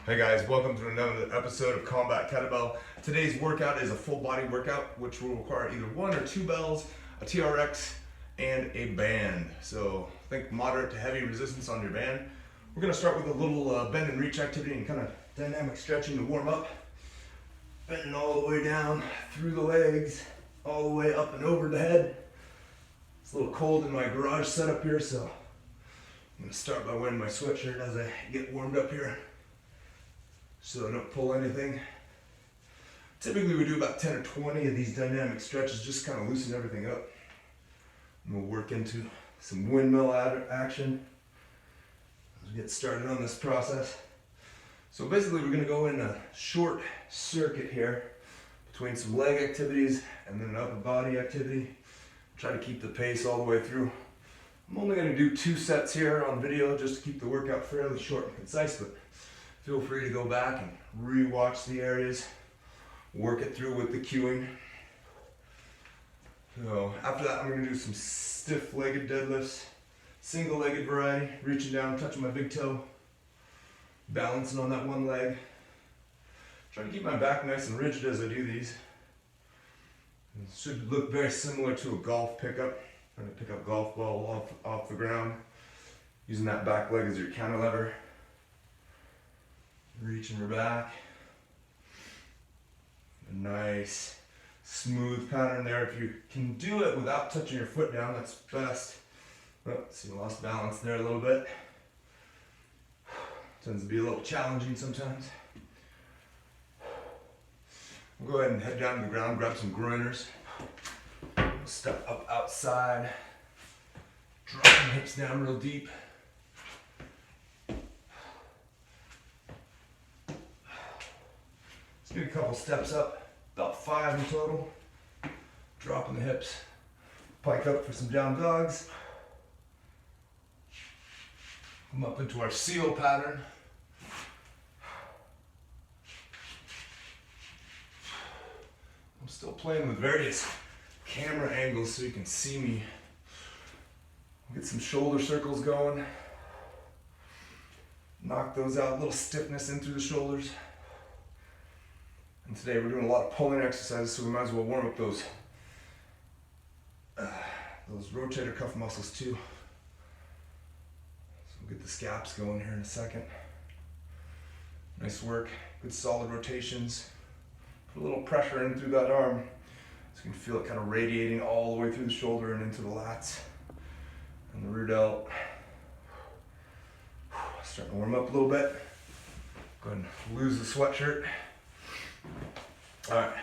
Hey guys, welcome to another episode of Combat Kettlebell. Today's workout is a full body workout which will require either one or two bells, a TRX, and a band. So think moderate to heavy resistance on your band. We're going to start with a little bend and reach activity and kind of dynamic stretching to warm up. Bending all the way down through the legs, all the way up and over the head. It's a little cold in my garage setup here, so I'm going to start by wearing my sweatshirt as I get warmed up here, so I don't pull anything. Typically we do about 10 or 20 of these dynamic stretches, just kind of loosen everything up. And we'll work into some windmill action as we get started on this process. So basically we're going to go in a short circuit here between some leg activities and then an upper body activity. Try to keep the pace all the way through. I'm only going to do 2 sets here on video just to keep the workout fairly short and concise, but feel free to go back and re-watch the areas, work it through with the cueing. So after that, I'm going to do some stiff-legged deadlifts, single-legged variety, reaching down, touching my big toe, balancing on that one leg. Trying to keep my back nice and rigid as I do these. It should look very similar to a golf pickup. Trying to pick up golf ball off the ground, using that back leg as your cantilever. Reaching her back. A nice smooth pattern there. If you can do it without touching your foot down, that's best. Oh, see, I lost balance there a little bit. Tends to be a little challenging sometimes. We'll go ahead and head down to the ground, grab some groiners. Step up outside. Drop the hips down real deep. Do a couple steps up, about 5 in total. Dropping the hips. Pike up for some down dogs. Come up into our seal pattern. I'm still playing with various camera angles so you can see me. Get some shoulder circles going. Knock those out, a little stiffness in through the shoulders. And today we're doing a lot of pulling exercises, so we might as well warm up those rotator cuff muscles too. So we'll get the scaps going here in a second. Nice work, good solid rotations. Put a little pressure in through that arm, so you can feel it kind of radiating all the way through the shoulder and into the lats and the rear delt. Starting to warm up a little bit. Go ahead and lose the sweatshirt. Alright,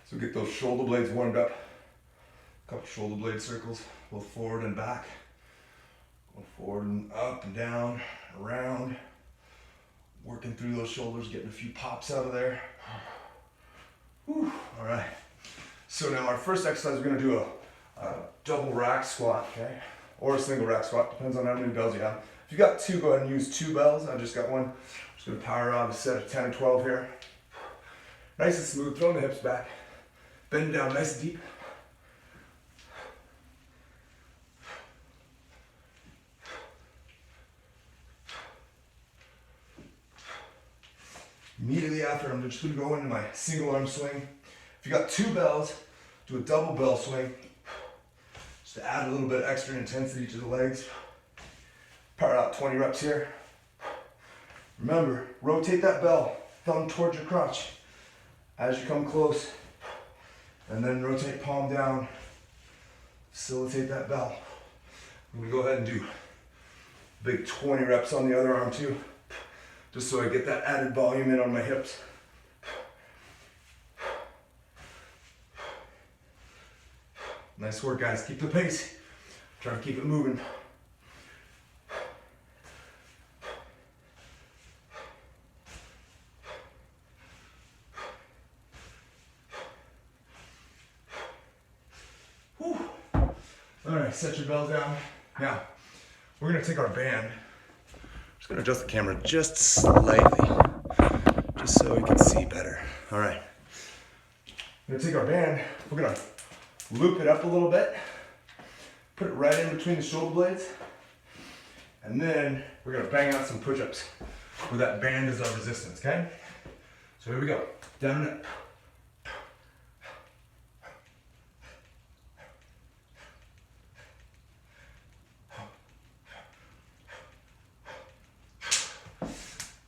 so get those shoulder blades warmed up. A couple shoulder blade circles, both forward and back. Going forward and up and down, around. Working through those shoulders, getting a few pops out of there. Alright, so now our first exercise, we're going to do a double rack squat, okay? Or a single rack squat, depends on how many bells you have. If you got 2, go ahead and use 2 bells. I just got one. I'm just going to power out a set of 10 or 12 here. Nice and smooth, throwing the hips back. Bend down nice and deep. Immediately after, I'm just going to go into my single arm swing. If you got 2 bells, do a double bell swing. Just to add a little bit extra intensity to the legs. Power out 20 reps here. Remember, rotate that bell, thumb towards your crotch as you come close, and then rotate palm down, facilitate that bell. I'm gonna go ahead and do big 20 reps on the other arm too, just so I get that added volume in on my hips. Nice work, guys. Keep the pace. Try to keep it moving. Alright, set your bell down. Now, we're going to take our band. I'm just going to adjust the camera just slightly, just so we can see better. Alright. We're going to take our band, we're going to loop it up a little bit, put it right in between the shoulder blades, and then we're going to bang out some push-ups. with that band as our resistance, okay? So here we go, down and up.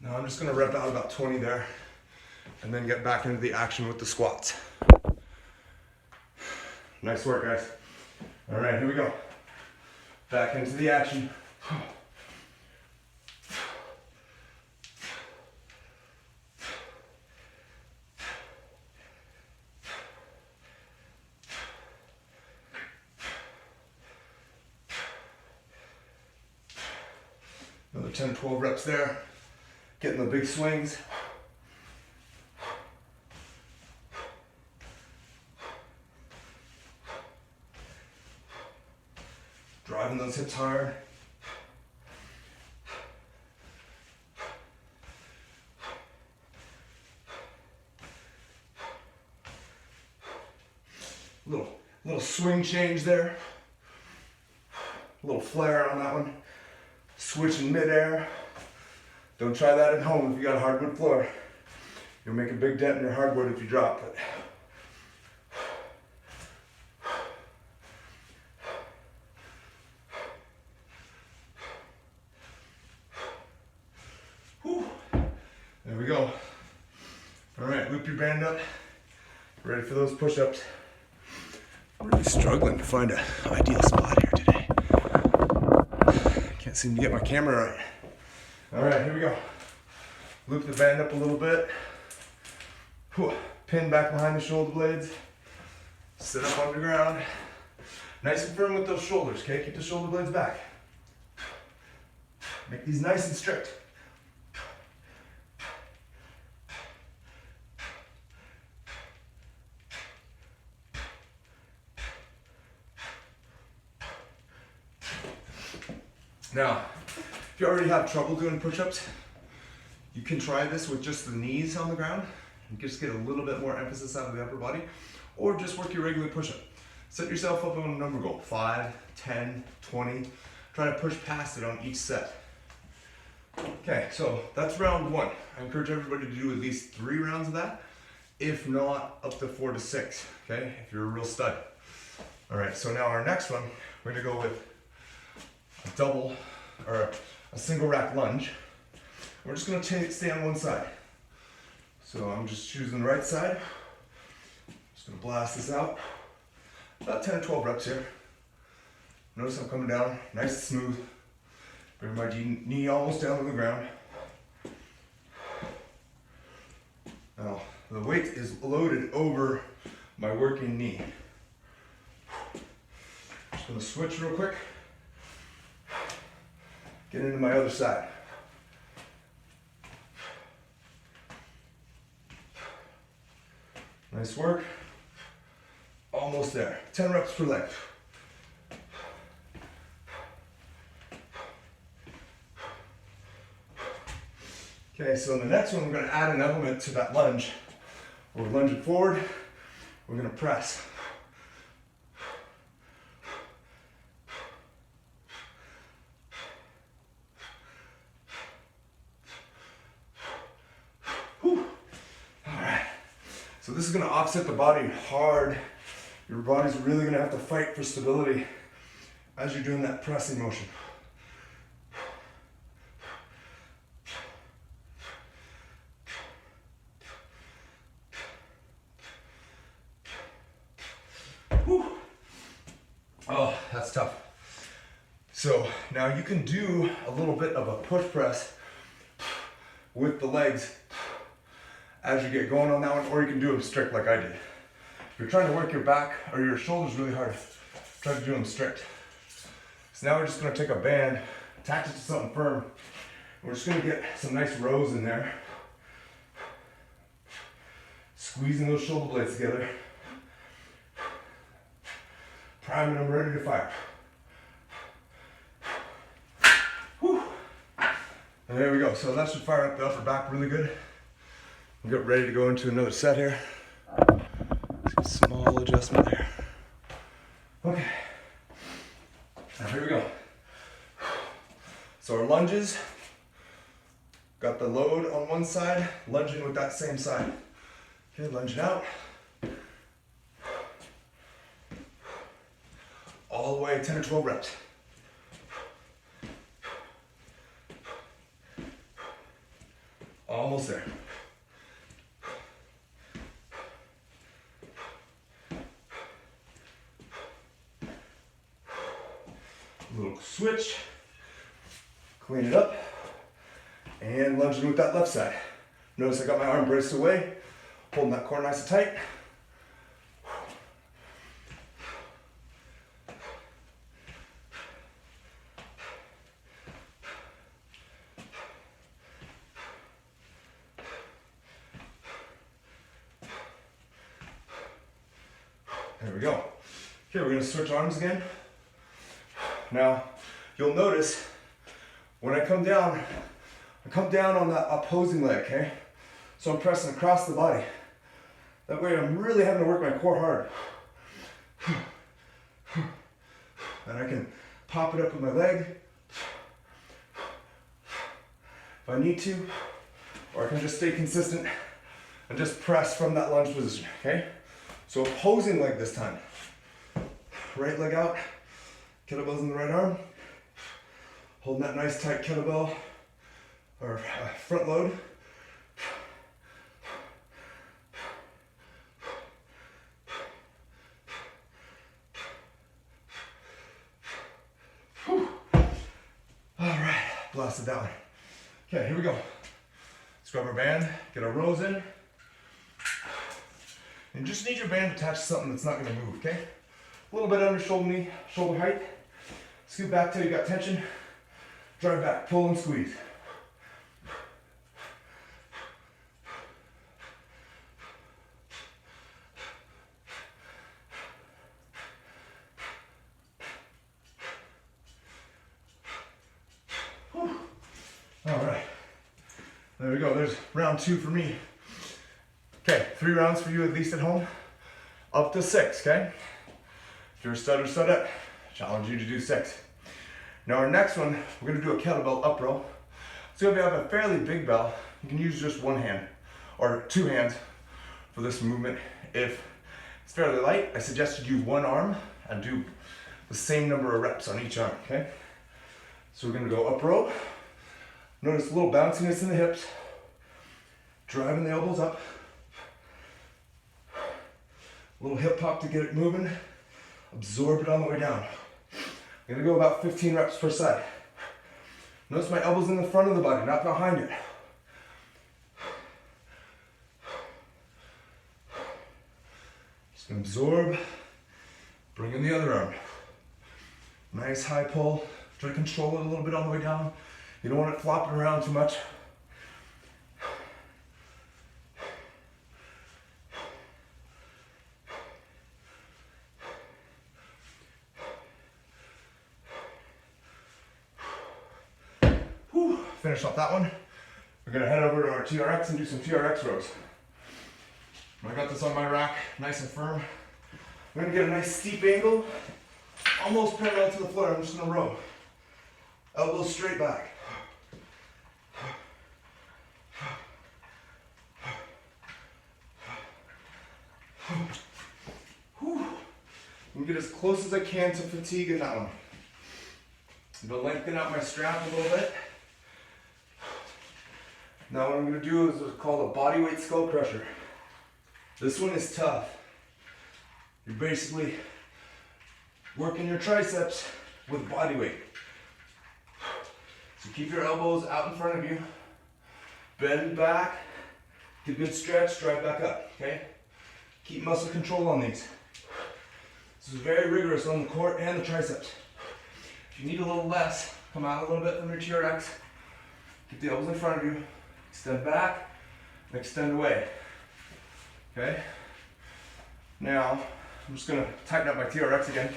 Now I'm just gonna rep out about 20 there and then get back into the action with the squats. Nice work, guys. All right, here we go. Back into the action. Another 10 to 12 reps there. Getting the big swings. Driving those hips hard. Little swing change there. A little flare on that one. Switch in midair. Don't try that at home if you got a hardwood floor. You'll make a big dent in your hardwood if you drop it. Whew. There we go. All right, loop your band up. Ready for those push-ups. I'm really struggling to find an ideal spot here today. Can't seem to get my camera right. All right, here we go. Loop the band up a little bit. Pin back behind the shoulder blades. Sit up on the ground. Nice and firm with those shoulders, okay? Keep the shoulder blades back. Make these nice and strict. Now, if you already have trouble doing push-ups, you can try this with just the knees on the ground and just get a little bit more emphasis out of the upper body, or just work your regular push-up. Set yourself up on a number goal, 5, 10, 20. Try to push past it on each set. Okay, so that's round 1. I encourage everybody to do at least 3 rounds of that, if not up to 4 to 6, okay, if you're a real stud. All right, so now our next one, we're gonna go with a double or a single rack lunge. We're just gonna stay on one side. So I'm just choosing the right side. Just gonna blast this out. About 10 or 12 reps here. Notice I'm coming down nice and smooth. Bring my knee almost down to the ground. Now, the weight is loaded over my working knee. Just gonna switch real quick. Get into my other side. Nice work. Almost there. 10 reps per leg. Okay, so in the next one, we're going to add an element to that lunge. We're lunging forward. We're going to press. So this is going to offset the body hard. Your body's really going to have to fight for stability as you're doing that pressing motion. Whew. Oh, that's tough. So now you can do a little bit of a push press with the legs as you get going on that one, or you can do them strict like I did. If you're trying to work your back or your shoulders really hard, try to do them strict. So now we're just gonna take a band, attach it to something firm. We're just gonna get some nice rows in there. Squeezing those shoulder blades together. Priming them, ready to fire. Whew. And there we go. So that should fire up the upper back really good. We'll get ready to go into another set here. Just a small adjustment there. Okay. Now here we go. So our lunges, Got the load on one side, lunging with that same side. Okay, lunging out. All the way, 10 or 12 reps. Almost there. A little switch. Clean it up. And lunging with that left side. Notice I got my arm braced away, holding that core nice and tight. There we go. Okay, we're gonna switch arms again. Now, you'll notice when I come down on that opposing leg, okay? So I'm pressing across the body. That way I'm really having to work my core hard. And I can pop it up with my leg if I need to, or I can just stay consistent and just press from that lunge position, okay? So opposing leg this time. Right leg out, kettlebells in the right arm. Holding that nice tight kettlebell or front load. Whew. All right, blasted that one. Okay, here we go. Let's grab our band, get our rows in. And just need your band attached to something that's not gonna move, okay? A little bit under shoulder height. Scoot back till you got tension. Drive back, pull and squeeze. Whew. All right, there we go. There's round 2 for me. Okay, 3 rounds for you at least at home. Up to 6, okay? If you're a stud or studette, challenge you to do 6. Now our next one, we're gonna do a kettlebell up row. So if you have a fairly big bell, you can use just one hand or 2 hands for this movement. If it's fairly light, I suggest you use one arm and do the same number of reps on each arm, okay? So we're gonna go up row. Notice a little bounciness in the hips, driving the elbows up. A little hip hop to get it moving. Absorb it on the way down. I'm gonna go about 15 reps per side. Notice my elbows in the front of the body, not behind it. Just gonna absorb, bring in the other arm. Nice high pull. Try to control it a little bit on the way down. You don't want it flopping around too much. Finish off that one. We're gonna head over to our TRX and do some TRX rows. I got this on my rack, nice and firm. I'm gonna get a nice steep angle, almost parallel to the floor. I'm just gonna row. Elbows straight back. I'm gonna get as close as I can to fatigue in that one. I'm gonna lengthen out my strap a little bit. Now what I'm going to do is what's called a bodyweight skullcrusher. This one is tough. You're basically working your triceps with body weight. So keep your elbows out in front of you. Bend back. Get a good stretch. Drive back up. Okay? Keep muscle control on these. This is very rigorous on the core and the triceps. If you need a little less, come out a little bit from your TRX. Keep the elbows in front of you. Extend back and extend away. Okay? Now, I'm just gonna tighten up my TRX again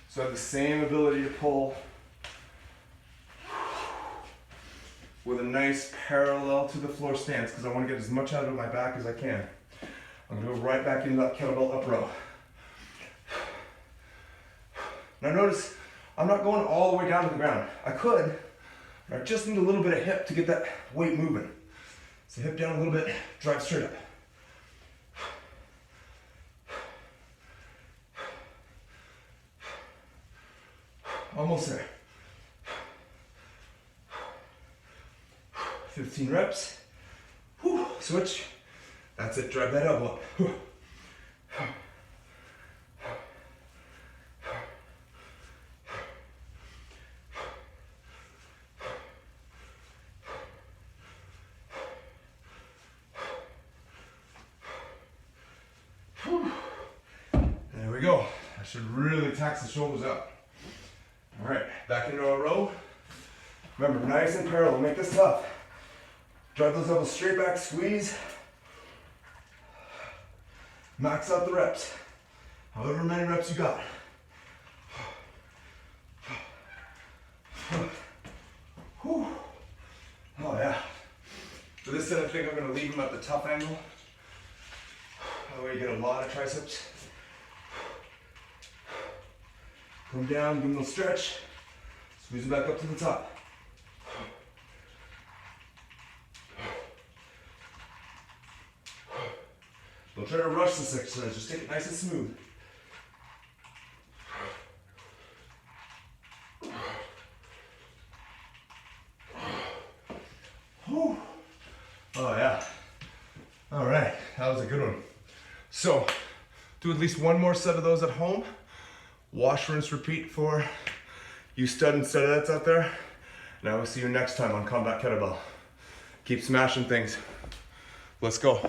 so I have the same ability to pull with a nice parallel to the floor stance because I want to get as much out of my back as I can. I'm gonna go right back into that kettlebell up row. Now notice, I'm not going all the way down to the ground. I could, All right, just need a little bit of hip to get that weight moving. So hip down a little bit, drive straight up. Almost there. 15 reps. Whew. Switch. That's it, drive that elbow up. Whew. There we go. I should really tax the shoulders up. All right, back into our row. Remember, nice and parallel, make this tough. Drive those elbows straight back, squeeze. Max out the reps. However many reps you got. Whew. Oh yeah. For this set, I think I'm gonna leave them at the tough angle. That way you get a lot of triceps. Come down, give them a little stretch. Squeeze it back up to the top. Don't try to rush this exercise, just take it nice and smooth. Whew. Oh yeah. All right, that was a good one. So, do at least one more set of those at home. Wash, rinse, repeat for you stud and studettes out there. And I will see you next time on Combat Kettlebell. Keep smashing things. Let's go.